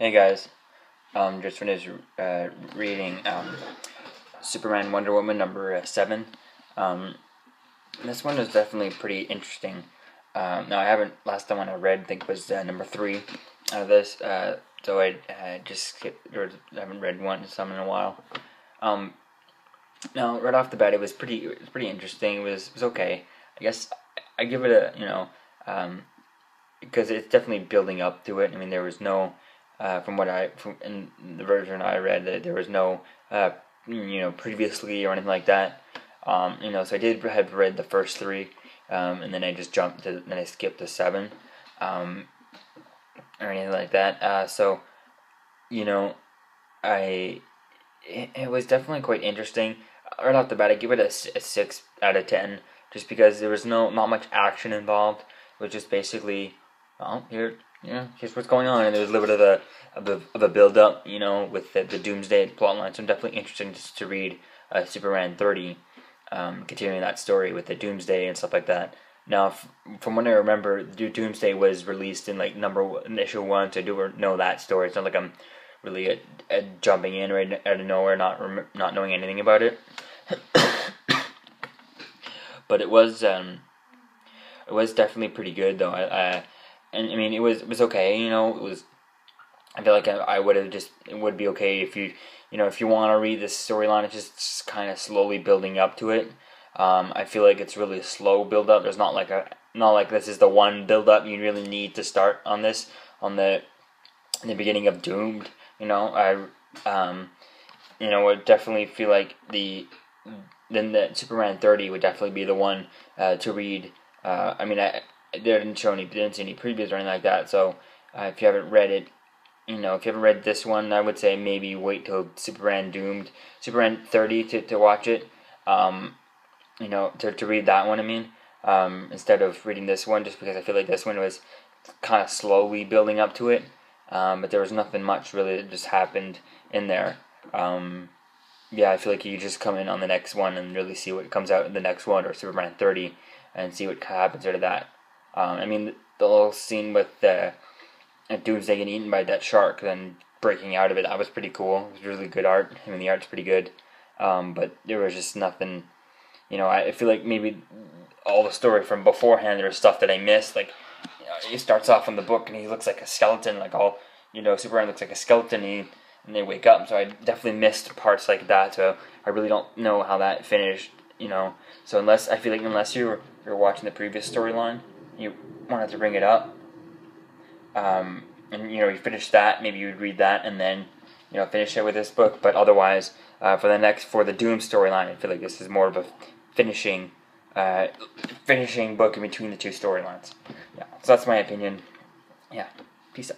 Hey guys, just finished reading Superman Wonder Woman number 7. This one is definitely pretty interesting. Now I haven't, last time one I read I think was number 3 out of this, so I just skipped, or I haven't read some in a while. Now right off the bat it was pretty interesting. It was okay. I guess I give it a, because it's definitely building up to it. I mean, there was no from in the version I read, that there was no previously or anything like that. So I did have read the first 3, and then I just then I skipped to 7, or anything like that. It was definitely quite interesting. Right off the bat, I give it a 6 out of 10, just because there was not much action involved. It was just basically, here's what's going on, and there was a little bit of a build up, with the Doomsday plotline. So I'm definitely interested just to read Superman 30, continuing that story with the Doomsday and stuff like that. Now, from what I remember, Doomsday was released in issue 1, so I do know that story. It's not like I'm really jumping in right out of nowhere, not knowing anything about it. But it was definitely pretty good, though. It was okay. It was. I feel like I would have it would be okay if if you want to read this storyline. It's just kind of slowly building up to it. I feel like it's really a slow build up. There's not like this is the one build up you really need to start on this in the beginning of Doomed. Would definitely feel like the Superman 30 would definitely be the one to read. I didn't see any previews or anything like that. So if you haven't read it, if you haven't read this one, I would say maybe wait till Superman 30 to watch it. To read that one. Instead of reading this one, just because I feel like this one was kind of slowly building up to it. But there was nothing much really that just happened in there. I feel like you just come in on the next one and really see what comes out in the next one, or Superman 30, and see what happens out of that. The little scene with Doomsday getting eaten by that shark, then breaking out of it, that was pretty cool. It was really good art. The art's pretty good. But there was just nothing, I feel like maybe all the story from beforehand, there was stuff that I missed. Like, he starts off in the book and he looks like a skeleton, Superman looks like a skeleton, and they wake up. So I definitely missed parts like that. So I really don't know how that finished, So unless you're watching the previous storyline, you wanted to bring it up, and you finish that, maybe you would read that and then finish it with this book. But otherwise, for the Doom storyline, I feel like this is more of a finishing book in between the two storylines. Yeah, so that's my opinion. Yeah, peace out.